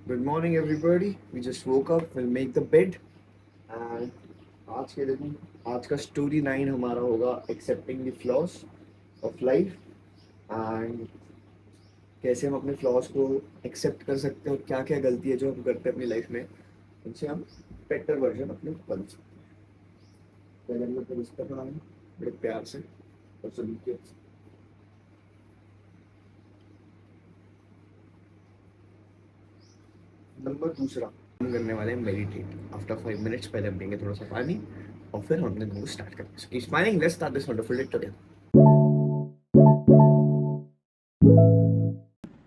Good morning, everybody. We just woke up. We'll make the bed. And आज के दिन आज का स्टोरी 9 हमारा होगा accepting the flaws of life and कैसे हम अपने फ्लॉज को एक्सेप्ट कर सकते हैं और क्या क्या गलती है जो हम करते हैं अपनी लाइफ में उनसे हम बेटर वर्जन अपने बन सकते हैं। पहले हम लोग रिश्ता बनाएंगे बड़े प्यार से और सलीके से। नंबर दूसरा हम करने वाले हैं मेडिटेट। आफ्टर 5 मिनट्स पहले हम लेंगे थोड़ा सा पानी और फिर हमने दिन को स्टार्ट करेंगे। So keep smiling, let's start this wonderful day together.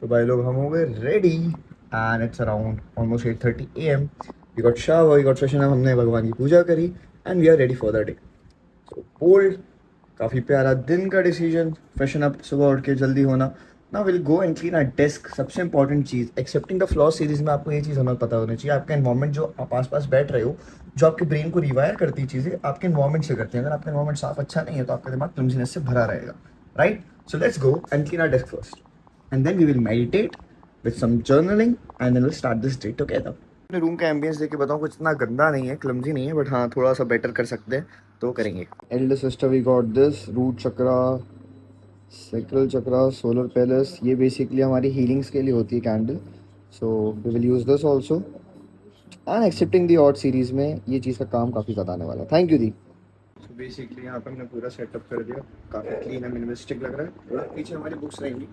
तो भाई लोग हम हो गए ready and it's around almost 8:30 AM। We got shower, we got freshen up, हमने भगवान की पूजा करी and we are ready for the day. So bold, काफ़ी प्यारा दिन का डिसीजन, फ्रेशन अप, सुबह उठ के जल्दी होना। ना will go and clean our desk. सबसे इंपॉर्टेंट चीज़ एक्सेप्टिंग द फ्लॉ सीरीज में आपको ये चीज़ होना पता होनी चाहिए, आपका एनवायरमेंट जो आप आस-पास बैठ रहे हो, जो आपके ब्रेन को रिवायर करती चीज़ें आपके एनवायरमेंट से करती हैं। अगर आपका एनवायरमेंट साफ अच्छा नहीं है तो आपका दिमाग क्लमजीनेस से भरा रहेगा, right? So let's go and clean our desk first and then we will meditate with some journaling and then will start this day together. अपने रूम का एम्बियंस देख के बताऊँ, कुछ इतना गंदा नहीं है, क्लमजी नहीं है, बट हाँ थोड़ा सा बेटर कर सकते हैं तो करेंगे। Elder sister we got this root chakra, sacral chakra, solar palace. ये बेसिकली हमारी हीलिंग्स के लिए होती है candle. So we will use this also and accepting the odd series में ये चीज़ का काम काफ़ी ज़्यादा आने वाला है। Thank you the. So basically यहाँ पे हमने पूरा सेटअप कर दिया, काफ़ी क्लीन है, मिनिमलिस्टिक लग रहा है। और पीछे हमारी बुक्स रहेंगी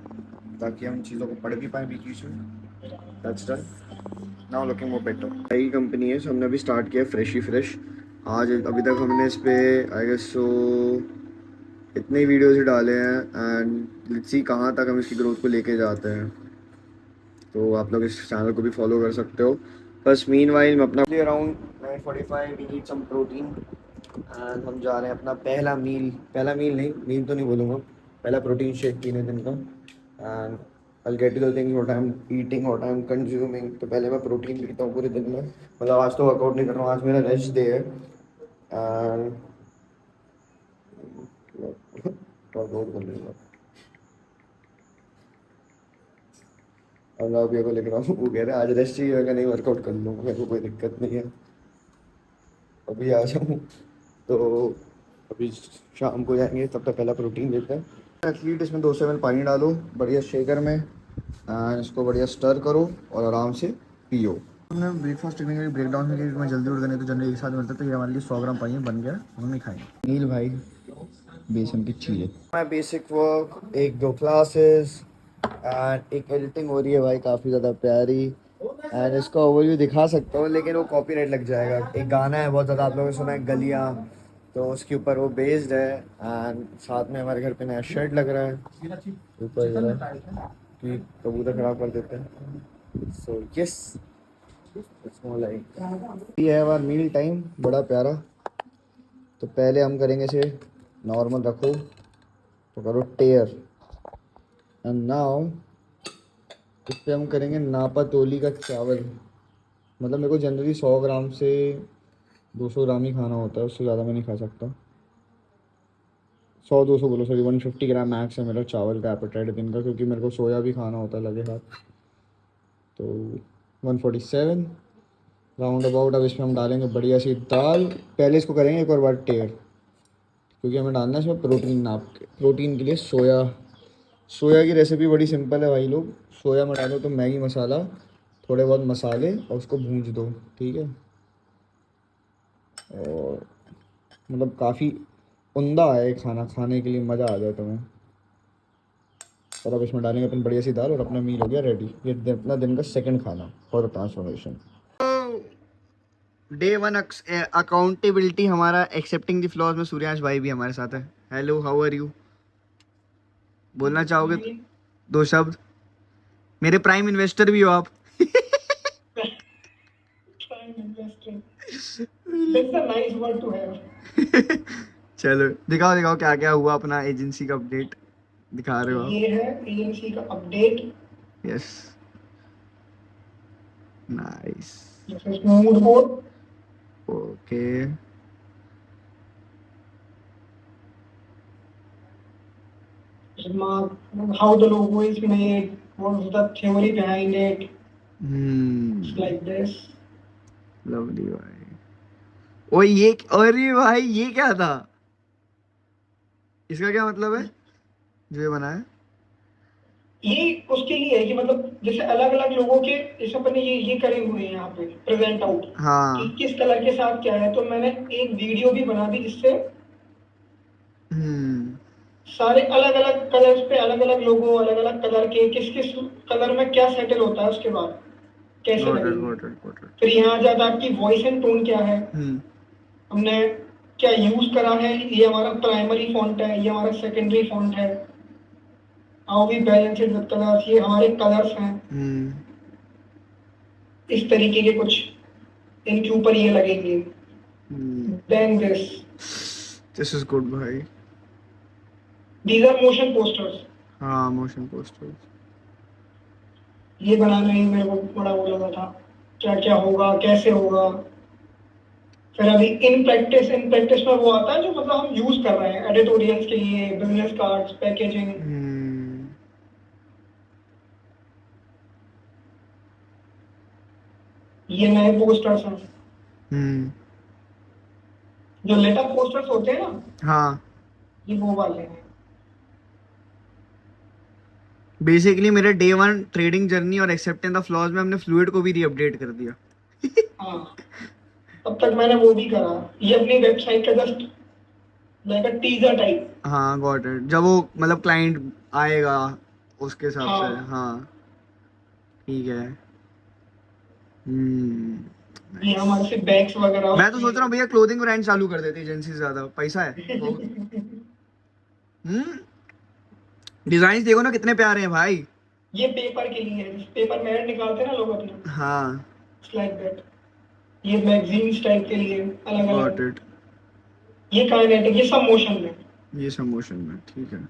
ताकि हम चीज़ों को पढ़ भी पाएँ बीच बीच में। That's done. Now looking more better. नई कंपनी है, सो हमने अभी स्टार्ट किया फ्रेश ही फ्रेश। आज अभी तक हमने इस पे आई गेस सो इतने वीडियोस ही डाले हैं एंड लेट्स सी कहाँ तक हम इसकी ग्रोथ को लेके जाते हैं। तो आप लोग इस चैनल को भी फॉलो कर सकते हो। बस मीनवाइल मैं अपना around 9:45 we need some protein and हम जा रहे हैं अपना पहला मील नहीं, मील तो नहीं बोलूँगा, पहला प्रोटीन शेक पीने दिन का। And I'll get to the things what I'm eating, what I'm consuming। तो पहले मैं प्रोटीन पीता हूँ पूरे दिन में, मतलब आज तो वर्कआउट नहीं कर रहा हूँ, आज मेरा रेस्ट डे है एंड वर्कआउट कर लूँगा। अल्लाह भैया को लिख रहा हूँ, वो कह रहे हैं आज रेस्ट चाहिए, मैं नहीं वर्कआउट कर लूँगा, मेरे को कोई दिक्कत नहीं है, अभी आ जाऊँ। तो अभी शाम को जाएंगे, तब तक पहला प्रोटीन लेते हैं। एथलीट इसमें 200 ml पानी डालो बढ़िया शेकर में एंड इसको बढ़िया स्टर करो और आराम से पियो। हमने ब्रेकफास्ट टेक्निकली ब्रेक डाउन में मैं जल्दी उठ गए तो जनरली एक साथ मिलता, तो ये हमारे लिए 100 ग्राम पानी बन गया, हम नहीं खाएंगे। नील भाई बेसन की चीज़ें, मैं बेसिक वर्क, एक दो क्लासेस एंड एक एडिटिंग हो रही है भाई काफ़ी ज़्यादा प्यारी एंड इसका ओवरव्यू दिखा सकता हूँ लेकिन वो कॉपीराइट लग जाएगा। एक गाना है बहुत ज़्यादा आप लोगों ने सुना है, गलियाँ, तो उसके ऊपर वो बेस्ड है एंड साथ में हमारे घर पे नया शर्ट लग रहा है ऊपर ज़रा कि कबूतर खराब कर देते हैं। So yes it's more like ये है हमारा मील टाइम बड़ा प्यारा। तो पहले हम करेंगे इसे नॉर्मल रखो तो करो टेयर एंड नाउ इस पे हम करेंगे नापा तोली का चावल। मतलब मेरे को जनरली 100 ग्राम से 200 ग्राम ही खाना होता है, उससे ज़्यादा मैं नहीं खा सकता। 100-200 बोलो, सॉरी 150 ग्राम मैक्स है मेरा चावल का एपेटाइट दिन का, क्योंकि मेरे को सोया भी खाना होता है लगे हाथ। तो 147 राउंड अबाउट। अब इसमें हम डालेंगे बढ़िया सी दाल। पहले इसको करेंगे एक और बार टेयर, क्योंकि हमें डालना है इसमें प्रोटीन नाप के। प्रोटीन के लिए सोया, सोया की रेसिपी बड़ी सिंपल है भाई लोग। सोया में डालो तो मैगी मसाला, थोड़े बहुत मसाले और उसको भूंज दो, ठीक है। और मतलब काफ़ी उम्दा है खाना, खाने के लिए मज़ा आ जाए तुम्हें। और अब इसमें डालेंगे अपन बढ़िया सी दाल और अपना मील हो गया रेडी। ये अपना दिन का सेकंड खाना for transformation. Day one accountability हमारा एक्सेप्टिंग द फ्लॉज में सूर्यांश भाई भी हमारे साथ है। Hello, how are you? बोलना चाहोगे दो शब्द? मेरे प्राइम इन्वेस्टर भी हो आप। चलो दिखाओ दिखाओ क्या क्या हुआ, अपना एजेंसी का अपडेट दिखा रहे हो आप? ये है एजेंसी का update. Yes, nice, mood board, okay. how the logo is made, what is the theory behind it. like this. Lovely भाई। ओ ये, अरे भाई ये क्या था? इसका क्या मतलब है जो ये बना है? ये उसके लिए है कि मतलब जैसे अलग अलग लोगों के, जैसे अपन ने ये करे हुए हैं यहाँ पे प्रेजेंट आउट कि हाँ। किस कलर के साथ क्या है, तो मैंने एक वीडियो भी बना दी जिससे हम्म। सारे अलग अलग कलर्स पे अलग अलग लोगो, अलग अलग कलर के किस किस कलर में क्या सेटल होता है, उसके बाद कैसे गॉट इट, लगेंगे। Got it, got it. फिर यहाँ जाता है आपकी वॉइस एंड टोन क्या है, हम्म। हमने क्या यूज करा है, ये हमारा प्राइमरी फॉन्ट है, ये हमारा सेकेंडरी फॉन्ट है, how we balance it with colours, ये हमारे कलर्स हैं। हम्म। इस तरीके के कुछ इनके ऊपर ये लगेंगे। देन दिस इज गुड भाई। These R motion posters. हाँ, मोशन पोस्टर्स। ये बनाने में मेरे को बड़ा वो लगा था, क्या क्या होगा, कैसे होगा। फिर अभी इन प्रैक्टिस में वो आता है जो मतलब हम यूज कर रहे हैं एडिटोरियल्स के लिए, बिजनेस कार्ड्स, पैकेजिंग। ये नए पोस्टर्स हैं, हम्म। जो लेटर पोस्टर्स होते हैं ना, हाँ, ये वो वाले हैं। बेसिकली मेरे डे वन ट्रेडिंग जर्नी और एक्सेप्टिंग द फ्लॉज में हमने फ्लूइड को भी रीअपडेट कर दिया। हाँ, तब तक मैंने वो भी करा, ये अपनी वेबसाइट का जस्ट लाइक अ टीजर टाइप। हाँ, गॉट इट। जब वो मतलब क्लाइंट आएगा उसके हिसाब से। हाँ, हाँ, ठीक है। हम्म। ये नाइस। हमारे से बैग्स वगैरह मैं तो उसकी। सोच रहा हूँ भैया क्लोथिंग ब्रांड चालू कर देते एजेंसी से, ज्यादा पैसा है बहुत। हम्म। डिजाइन देखो ना कितने प्यारे हैं भाई। ये पेपर के लिए है, पेपर मैट निकालते हैं ना लोग अपने, हाँ, लाइक दैट। ये मैगजीन्स टाइप के लिए अलग गॉट अलग। इट। ये काइनेटिक, ये सब मोशन में। ये सब मोशन में, ठीक है।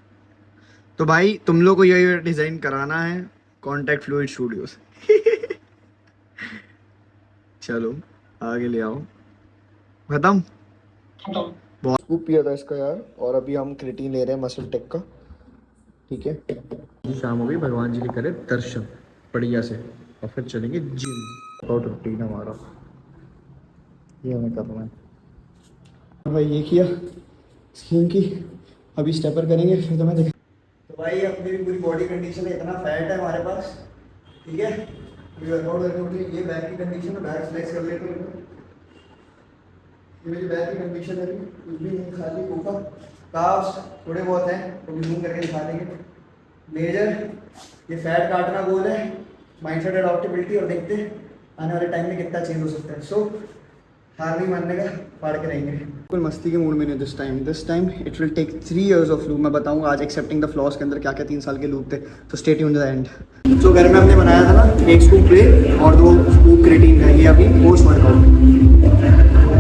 तो भाई तुम लोग को ये डिजाइन कराना है, कॉन्टैक्ट फ्लूइड स्टूडियो से। चलो आगे ले आओ। खत्म। खत्म। बहुत स्कूप पिया था इसका यार, और अभी हम क्रिटीन ले रहे हैं मसल टेक का। ठीक है, शाम हो गई, भगवान जी के करे दर्शन बढ़िया से, और फिर चलेंगे जिम। आउट रूटीन हमारा ये हमें करना है भाई। ये किया स्किन की, अभी स्टेपर करेंगे फिर तो मैं देख। तो भाई अपनी भी पूरी बॉडी कंडीशन है, इतना फैट है हमारे पास। ठीक है, अभी वर्कआउट करके उठे, ये बैक की कंडीशन है, बैक फ्लेक्स कर लेते हैं। ये मेरी बैक की कंडीशन है, अभी कुछ भी नहीं, खाली ऊपर काफ्स थोड़े बहुत हैं, तो भी जूम करके दिखा देंगे। मेजर ये फैट काटना गोल है, माइंडसेट अडॉप्टेबिलिटी, और देखते हैं आने वाले टाइम में कितना चेंज हो सकता है। सो हार नहीं मानने का, पाड़ के रहेंगे। बिल्कुल मस्ती के मूड में नहीं this time it will take 3 years of loop. मैं बताऊंगा आज एक्सेप्टिंग द फ्लॉज के अंदर क्या क्या 3 साल के लूप थे, तो stay tuned to the end. जो घर में हमने बनाया था ना, 1 स्कूप प्ले और 2 स्कूप क्रिएटिन का, ये अभी पोस्ट वर्कआउट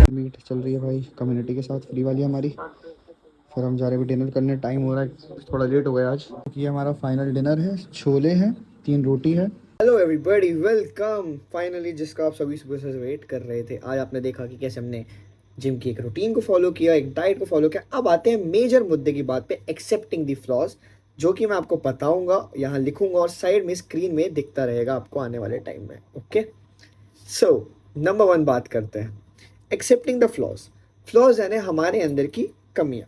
मीट चल रही है भाई कम्युनिटी के साथ, फ्री वाली हमारी। फिर हम जा रहे हैं डिनर करने, टाइम हो रहा है थोड़ा लेट हो गया आज। ये हमारा फाइनल डिनर है, छोले हैं, 3 रोटी है। हेलो एवरीबॉडी, वेलकम फाइनली, जिसका आप सभी सुबह से वेट कर रहे थे। आज आपने देखा कि कैसे हमने जिम की एक रूटीन को फॉलो किया, एक डाइट को फॉलो किया। अब आते हैं मेजर मुद्दे की बात पे, एक्सेप्टिंग द फ्लॉज, जो कि मैं आपको बताऊंगा, यहाँ लिखूंगा और साइड में स्क्रीन में दिखता रहेगा आपको आने वाले टाइम में। ओके, सो नंबर 1 बात करते हैं, एक्सेप्टिंग द फ्लॉज। फ्लॉज यानी हमारे अंदर की कमियां।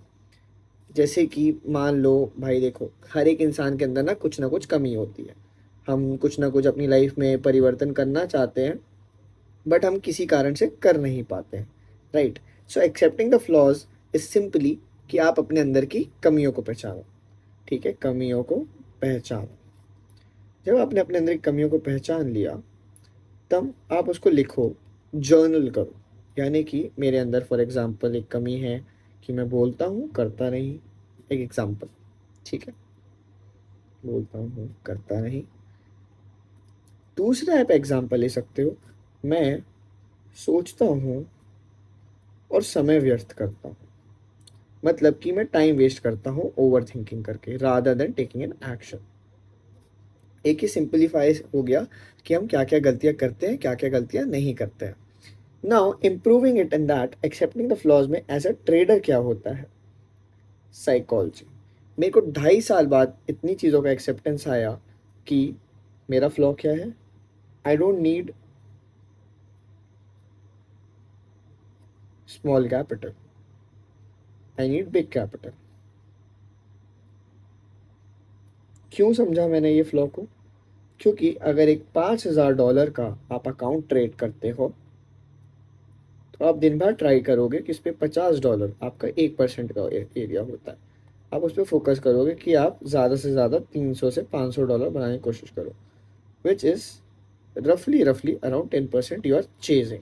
जैसे कि मान लो भाई, देखो हर एक इंसान के अंदर ना कुछ कमी होती है। हम कुछ ना कुछ अपनी लाइफ में परिवर्तन करना चाहते हैं, बट हम किसी कारण से कर नहीं पाते हैं, right. So accepting the flaws is simply कि आप अपने अंदर की कमियों को पहचानो। ठीक है, कमियों को पहचानो। जब आपने अपने अंदर की कमियों को पहचान लिया, तब आप उसको लिखो, जर्नल करो। यानी कि मेरे अंदर फॉर एग्जांपल एक कमी है कि मैं बोलता हूँ करता नहीं। एक एग्जांपल, ठीक है, बोलता हूँ करता नहीं। दूसरा आप एग्जांपल ले सकते हो, मैं सोचता हूँ और समय व्यर्थ करता हूँ। मतलब कि मैं टाइम वेस्ट करता हूँ ओवर थिंकिंग करके, rather than taking an action. एक ही सिंपलीफाई हो गया कि हम क्या क्या गलतियां करते हैं, क्या क्या गलतियां नहीं करते हैं। Now improving it in that, accepting the flaws में एज अ ट्रेडर क्या होता है, साइकोलॉजी। मेरे को 2.5 साल बाद इतनी चीज़ों का एक्सेप्टेंस आया कि मेरा फ्लॉ क्या है। I don't need small capital, I need big capital. क्यों समझा मैंने ये फ्लॉ को? क्योंकि अगर एक $5,000 का आप अकाउंट ट्रेड करते हो तो आप दिन भर ट्राई करोगे कि इस पे $50 आपका 1% का एरिया होता है, आप उस पर फोकस करोगे कि आप ज़्यादा से ज़्यादा 300 से $500 बनाने की कोशिश करो, विच इज़ रफली around 10% you are chasing,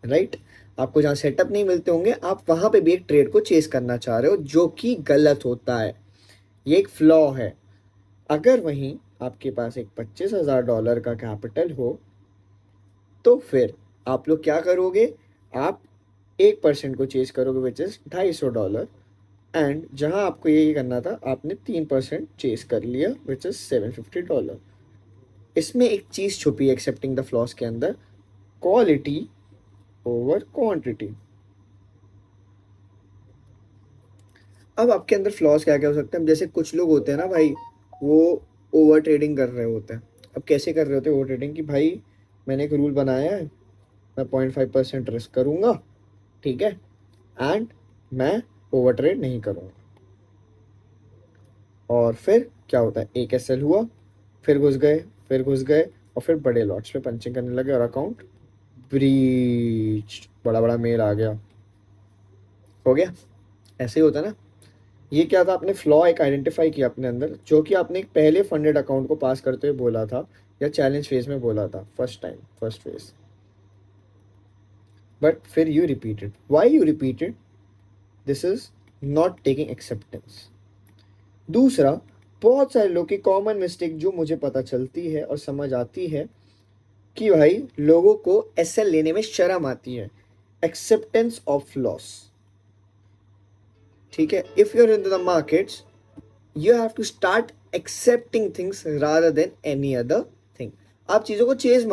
right? आपको जहाँ सेटअप नहीं मिलते होंगे आप वहाँ पे भी एक ट्रेड को चेस करना चाह रहे हो, जो कि गलत होता है, ये एक फ्लॉ है। अगर वहीं आपके पास एक $25,000 का कैपिटल हो तो फिर आप लोग क्या करोगे, आप 1% को चेस करोगे विच इज़ $250, एंड जहां आपको ये करना था आपने 3% चेस कर लिया विच इज़ $750। इसमें एक चीज़ छुपी है एक्सेप्टिंग द फ्लॉस के अंदर, क्वालिटी ओवर क्वांटिटी। अब आपके अंदर फ्लॉस क्या क्या हो सकते हैं? जैसे कुछ लोग होते हैं ना भाई, वो ओवर ट्रेडिंग कर रहे होते हैं। अब कैसे कर रहे होते हैं ओवर ट्रेडिंग? कि भाई मैंने एक रूल बनाया है, मैं 0.5% रिस्क करूँगा, ठीक है, एंड मैं ओवर ट्रेड नहीं करूँगा। और फिर क्या होता है, एक एसएल हुआ, फिर घुस गए और फिर बड़े लॉट्स पे पंचिंग करने लगे और अकाउंट ब्रीच, बड़ा बड़ा मेल आ गया, हो गया। ऐसे ही होता है ना। ये क्या था, आपने फ्लॉ एक आइडेंटिफाई किया अपने अंदर, जो कि आपने एक पहले फंडेड अकाउंट को पास करते हुए बोला था या चैलेंज फेज में बोला था, फर्स्ट फेज, बट फिर you repeated. Why you repeated? This is not taking acceptance. दूसरा, बहुत सारे लोग की कॉमन मिस्टेक जो मुझे पता चलती है और समझ आती है कि भाई लोगों को एसएल लेने में शर्म आती है, एक्सेप्टेंस ऑफ लॉस, ठीक है। If you are in the markets you have to start accepting things rather than any other thing. आप चीज़ों को चेज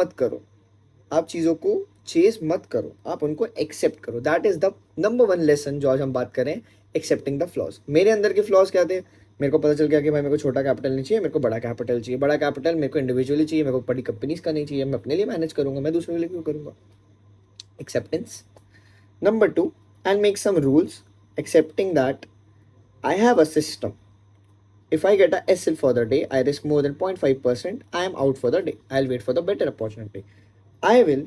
मत करो, आप उनको एक्सेप्ट करो। That is the number one lesson जो आज हम बात करें, एक्सेप्टिंग द फ्लॉज। मेरे अंदर के फ्लॉज क्या थे? मेरे को पता चल गया कि भाई मेरे को छोटा कैपिटल नहीं चाहिए, मेरे को बड़ा कैपिटल चाहिए। बड़ा कैपिटल मेरे को इंडिविजुअली चाहिए, मेरे को बड़ी कंपनीज का नहीं चाहिए, मैं अपने लिए मैनेज करूंगा, मैं दूसरों के लिए क्यों करूंगा? Acceptance. Number two, I make some rules accepting that I have a system. If I get a SL for the day, I risk more than 0.5%, I am out for the day. I'll wait for the better opportunity. I will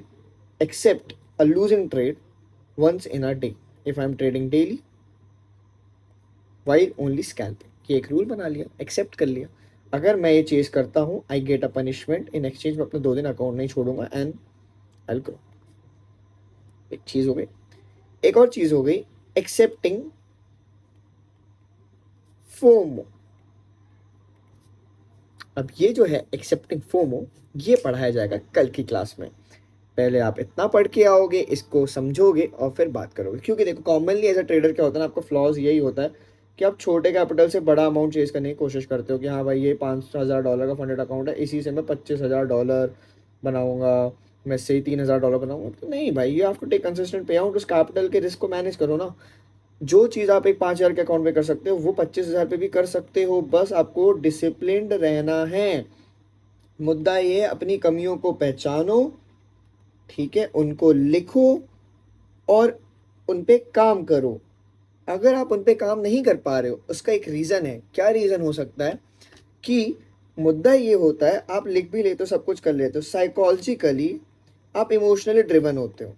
accept a losing trade once in a day if I'm trading daily while only scalping. ये एक rule बना लिया, accept कर लिया। अगर मैं ये chase करता हूँ, I get a punishment in exchange, में अपने 2 दिन अकाउंट नहीं छोड़ूंगा एंड आई ग्रो। एक चीज हो गई। एक और चीज हो गई, एक्सेप्टिंग फोमो। अब ये जो है एक्सेप्टिंग फोमो, ये पढ़ाया जाएगा कल की क्लास में। पहले आप इतना पढ़ के आओगे, इसको समझोगे और फिर बात करोगे। क्योंकि देखो कॉमनली एज अ ट्रेडर क्या होता है ना, आपका फ्लॉज यही होता है कि आप छोटे कैपिटल से बड़ा अमाउंट चेज करने की कोशिश करते हो कि हाँ भाई ये $5,000 का फंडेड अकाउंट है, इसी से मैं $25,000 बनाऊंगा, मैं इससे ही $3,000 बनाऊंगा। तो नहीं भाई, you have to take consistent pay out, उस कैपिटल के रिस्क को मैनेज करो ना। जो चीज़ आप एक 5,000 के अकाउंट पे कर सकते हो वो 25,000 पे भी कर सकते हो, बस आपको डिसिप्लिन्ड रहना है। मुद्दा ये है, अपनी कमियों को पहचानो, ठीक है, उनको लिखो और उन पे काम करो। अगर आप उन पे काम नहीं कर पा रहे हो, उसका एक रीज़न है। क्या रीज़न हो सकता है? कि मुद्दा ये होता है, आप लिख भी लेते हो, सब कुछ कर लेते हो, साइकोलॉजिकली आप इमोशनली ड्रिवन होते हो।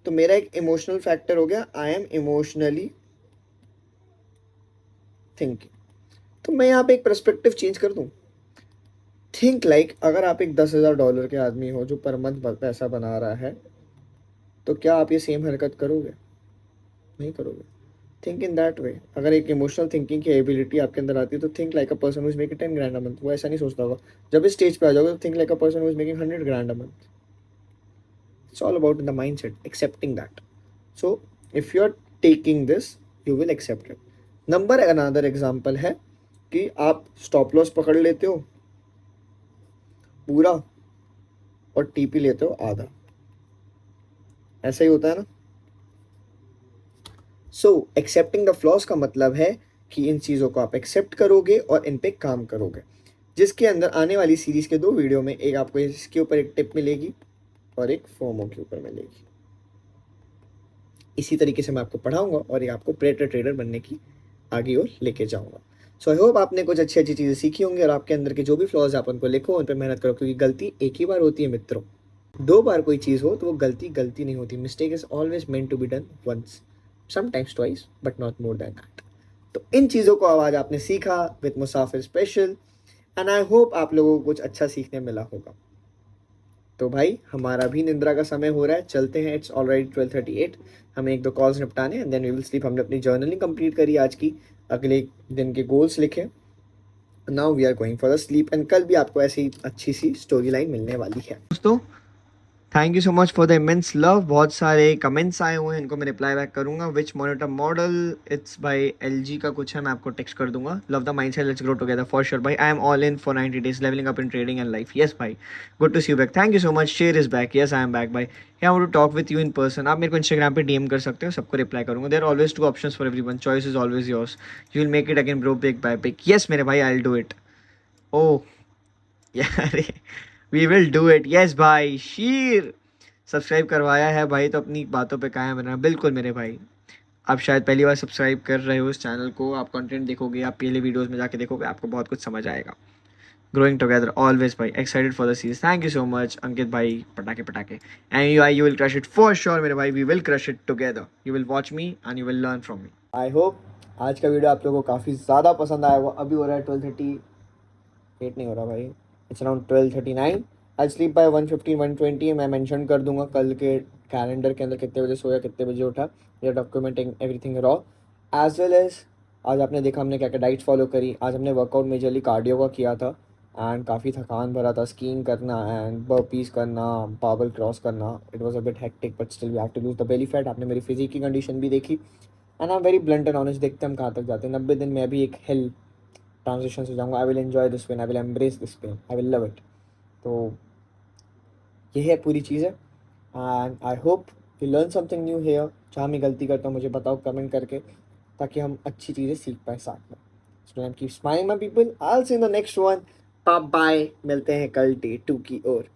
तो मेरा एक इमोशनल फैक्टर हो गया, आई एम इमोशनली थिंकिंग। तो मैं यहाँ पे एक पर्सपेक्टिव चेंज कर दूँ। थिंक लाइक, अगर आप एक $10,000 के आदमी हो जो पर मंथ पैसा बना रहा है, तो क्या आप ये सेम हरकत करोगे? नहीं करोगे। Think in that way. अगर एक इमोशनल थिंकिंग की एबिलिटी आपके अंदर आती है तो think like a person who is making 10 grand a month. वो ऐसा नहीं सोचता होगा। जब इस स्टेज पे आ जाओगे तो think like a person who is making 100 grand a month. It's all about the mindset, accepting that. So if you are taking this, you will accept it. Number another example है कि आप stop loss पकड़ लेते हो पूरा और TP लेते हो आधा। ऐसा ही होता है ना। सो एक्सेप्टिंग द फ्लॉज का मतलब है कि इन चीज़ों को आप एक्सेप्ट करोगे और इन पे काम करोगे, जिसके अंदर आने वाली सीरीज के 2 वीडियो में एक आपको इसके ऊपर एक टिप मिलेगी और एक फोमो के ऊपर मिलेगी। इसी तरीके से मैं आपको पढ़ाऊंगा और ये आपको बेटर ट्रेडर बनने की आगे और लेके जाऊंगा। सो आई होप आपने कुछ अच्छी अच्छी चीज़ें सीखी होंगी और आपके अंदर के जो भी फ्लॉज आप उनको लिखो, उन पर मेहनत करो, क्योंकि गलती एक ही बार होती है मित्रों। 2 बार कोई चीज़ हो तो वो गलती गलती नहीं होती। Mistake is always meant to be done once, sometimes twice, but not more than that. तो इन चीज़ों को आज आपने सीखा with Musafir special, and I hope आप लोगों को कुछ अच्छा सीखने मिला होगा। तो भाई हमारा भी निंद्रा का समय हो रहा है, चलते हैं। इट्स ऑलरेडी 12:38, हमें 1-2 कॉल्स निपटाने हैं, देन वी विल स्लीप। हमने अपनी जर्नलिंग कंप्लीट करी आज की, अगले दिन के गोल्स लिखे। Now we are going for the sleep, and कल भी आपको ऐसी अच्छी सी स्टोरी लाइन मिलने वाली है। दोस्तों thank you so much for the immense love. बहुत सारे कमेंट्स आए हुए हैं, इनको मैं रिप्लाई बैक करूंगा। Which monitor model, it's by LG का कुछ है, मैं आपको टेक्स्ट कर दूंगा। Love the mindset, let's grow together for sure भाई। I am all in for 90 days levelling up in trading and life. Yes भाई, good to see you back, thank you so much. Share is back, yes I am back भाई। I want to talk with you in person. आप मेरे को Instagram पे DM कर सकते हो, सबको रिप्लाई करूंगा। There always 2 options for everyone, choice is always yours. You will make it again bro, pick by pick. Yes मेरे भाई, I will do it. Oh यार we will do it, yes भाई। Share subscribe करवाया है भाई तो अपनी बातों पे कायम रहना। बिल्कुल मेरे भाई, आप शायद पहली बार सब्सक्राइब कर रहे हो इस चैनल को, आप कंटेंट देखोगे, आप पहले वीडियोस में जाके देखोगे, आपको बहुत कुछ समझ आएगा। ग्रोइंग टुगेदर ऑलवेज भाई, excited for the series. Thank you so much Ankit भाई, पटाखे पटाखे। And you will crush it for sure मेरे भाई, we will crush it together. You will watch me and you will learn from me. I hope आज का video आप लोगों को काफ़ी ज़्यादा पसंद आया होगा। अभी हो रहा है 12:38 नहीं हो रहा भाई, it's around 12:39। I sleep by 1:15-1:20। मैं मेंशन कर दूंगा कल के कैलेंडर के अंदर कितने बजे सोया, कितने बजे उठा, या documenting everything raw as well as. आज आपने देखा हमने क्या क्या डाइट फॉलो करी। आज हमने वर्कआउट मेजरली कार्डियो का किया था एंड काफ़ी थकान भरा था। स्कीइंग करना एंड बर्पीज करना, बाबल क्रॉस करना, it was a bit hectic but still we have to lose the belly fat. आपने मेरी फिजिक की कंडीशन भी देखी and I am very blunt and honest. देखते हम कहाँ तक जाते हैं। 90 दिन में अभी एक हिल ट्रांजिशन से जाऊँगा। I will enjoy this pain, I will embrace this pain, I will love it. तो ये है पूरी चीज़ है and I hope you learn something new here. जहाँ मैं गलती करता हूँ मुझे बताओ कमेंट करके, ताकि हम अच्छी चीज़ें सीख पाए साथ में। So keep smiling my people, I will see in the next one. Bye bye, मिलते हैं कल Day 2 की ओर।